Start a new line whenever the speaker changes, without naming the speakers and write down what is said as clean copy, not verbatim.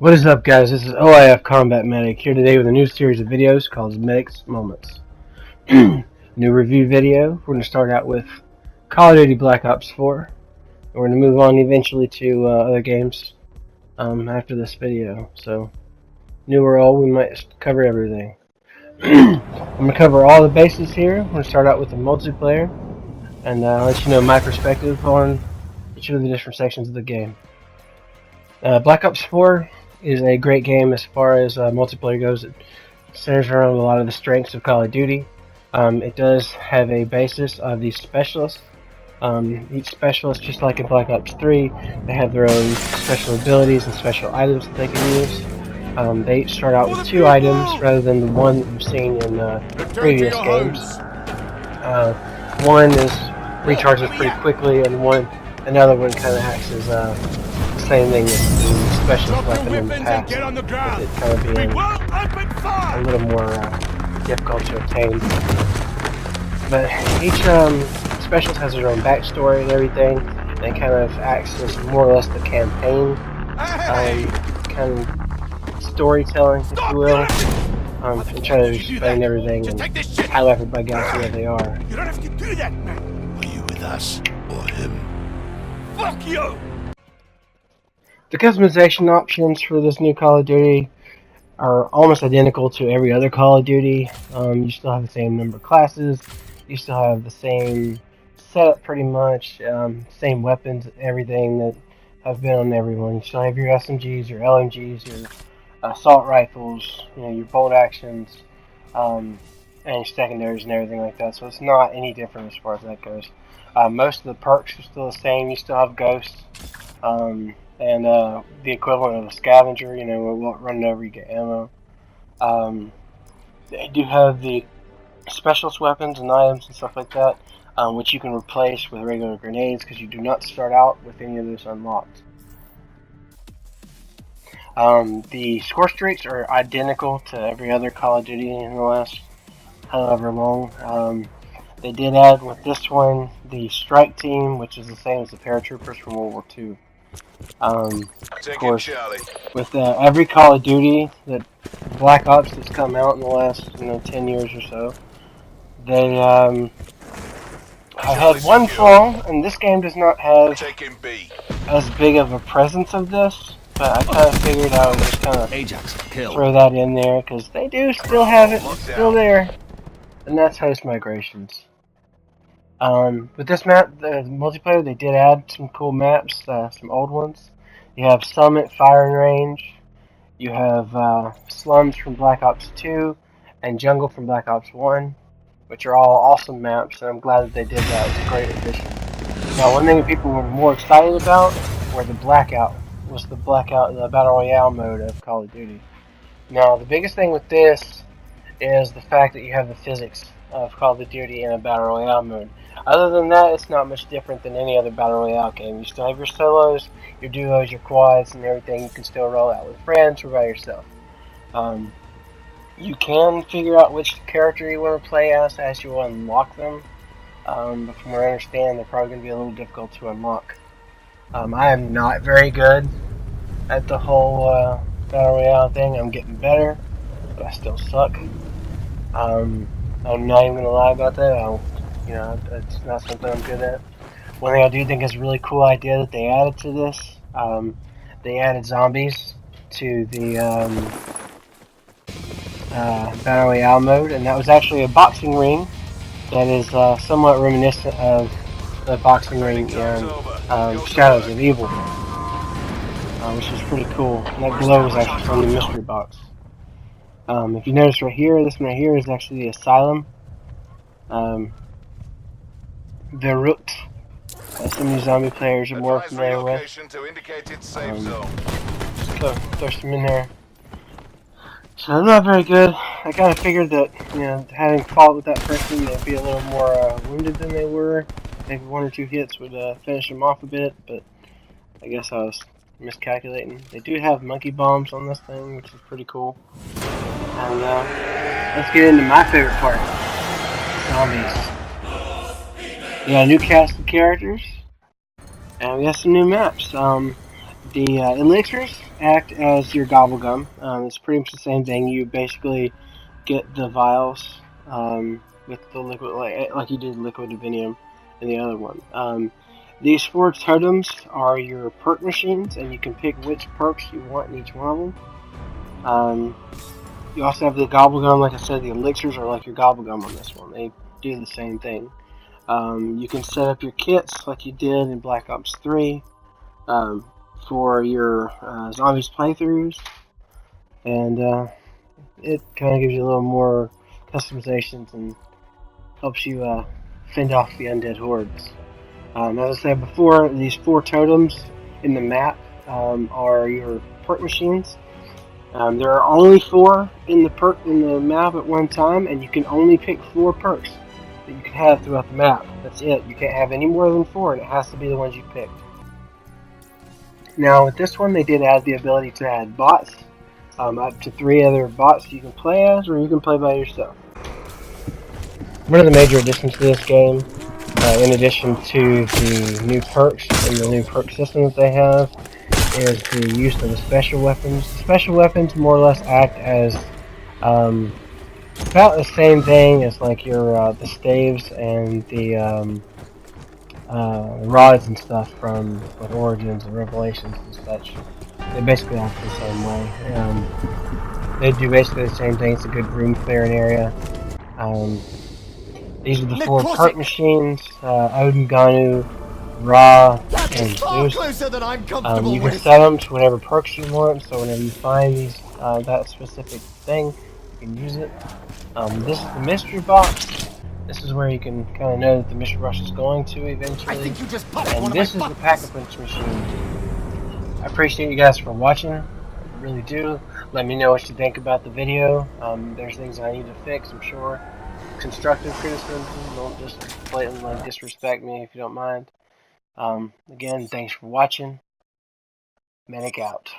What is up, guys? This is OIF Combat Medic here today with a new series of videos called Medic's Moments. New review video. We're going to start out with Call of Duty Black Ops 4. We're going to move on eventually to other games after this video. So, new or old, we might cover everything. I'm going to cover all the bases here. We're going to start out with the multiplayer and let you know my perspective on each of the different sections of the game. Black Ops 4 is a great game as far as multiplayer goes. It centers around a lot of the strengths of Call of Duty. It does have a basis of these specialists. Each specialist, just like in Black Ops 3, they have their own special abilities and special items that they can use. They each start out with 2 items rather than the one that you've seen in previous games. One is recharges pretty quickly, and another one kind of acts as the same thing as the specialist weapon in the past, with it kind of being a little more difficult to obtain. But each specialist has their own backstory and everything, and it kind of acts as more or less the campaign kind of storytelling, if you will, and try to explain everything and how everybody got to where they are.
You don't have to do that, man.
Are you with us or him?
Fuck you!
The customization options for this new Call of Duty are almost identical to every other Call of Duty. You still have the same number of classes, you still have the same setup pretty much, same weapons, everything that have been on everyone. You still have your SMGs, your LMGs, your assault rifles, your bolt actions, and your secondaries and everything like that. So it's not any different as far as that goes. Most of the perks are still the same. You still have ghosts. And the equivalent of a scavenger, running over, you get ammo. They do have the specialist weapons and items and stuff like that, which you can replace with regular grenades because you do not start out with any of this unlocked. The score streaks are identical to every other Call of Duty in the last however long. They did add with this one the strike team, which is the same as the paratroopers from World War II. Of course, with every Call of Duty that Black Ops that's come out in the last 10 years or so, they have had one flaw, and this game does not have as big of a presence of this. But I kind of figured I would just kind of throw that in there because they do still have it, it's still there, and that's host migrations. With this map, the multiplayer, they did add some cool maps, some old ones. You have Summit, Firing Range. You have Slums from Black Ops 2 and Jungle from Black Ops 1, which are all awesome maps, and I'm glad that they did that. It was a great addition. Now, one thing that people were more excited about was the Battle Royale mode of Call of Duty. Now, the biggest thing with this is the fact that you have the physics of Call of Duty in a Battle Royale mode. Other than that, it's not much different than any other Battle Royale game. You still have your solos, your duos, your quads, and everything. You can still roll out with friends or by yourself. You can figure out which character you want to play as you unlock them. But from what I understand, they're probably going to be a little difficult to unlock. I am not very good at the whole Battle Royale thing. I'm getting better, but I still suck. I'm not even going to lie about that. It's not something I'm good at. One thing I do think is a really cool idea that they added to this, they added zombies to the Battle Royale mode, and that was actually a boxing ring that is somewhat reminiscent of the boxing ring in Shadows of Evil, which is pretty cool. And that glow is actually from the mystery box. If you notice right here, this one right here is actually the Asylum. The Root, some of you zombie players are more familiar with. Just throw some in there. So I'm not very good. I kind of figured that, having fought with that person, they'd be a little more wounded than they were. Maybe 1 or 2 hits would finish them off a bit, but I guess I was miscalculating. They do have monkey bombs on this thing, which is pretty cool. And let's get into my favorite part. Zombies. We got a new cast of characters, and we got some new maps. The elixirs act as your gobble gum. It's pretty much the same thing. You basically get the vials with the liquid, like you did liquid divinium in the other one. These 4 totems are your perk machines, and you can pick which perks you want in each one of them. You also have the gobble gum. Like I said, the elixirs are like your gobble gum on this one. They do the same thing. You can set up your kits like you did in Black Ops 3 for your zombies playthroughs, and it kind of gives you a little more customizations and helps you fend off the undead hordes. As I said before, these 4 totems in the map are your perk machines. There are only 4 in the map at one time, and you can only pick 4 perks that you can have throughout the map. That's it. You can't have any more than 4, and it has to be the ones you picked. Now with this one, they did add the ability to add bots, up to 3 other bots you can play as, or you can play by yourself. One of the major additions to this game, in addition to the new perks and the new perk system that they have, is the use of the special weapons. The special weapons more or less act as about the same thing as like your the staves and the rods and stuff from like Origins and Revelations and such. They basically act the same way. They do basically the same thing. It's a good room clearing area. These are the 4 perk machines: Odin, Ganu, Ra, and Zeus. You can set them to whatever perks you want, so whenever you find these that specific thing, you can use it. This is the mystery box. This is where you can kind of know that the mystery box is going to eventually. And this is the pack-a-punch machine. I appreciate you guys for watching. I really do. Let me know what you think about the video. There's things I need to fix, I'm sure. Constructive criticism. Don't just blatantly disrespect me if you don't mind. Again, thanks for watching. Medic out.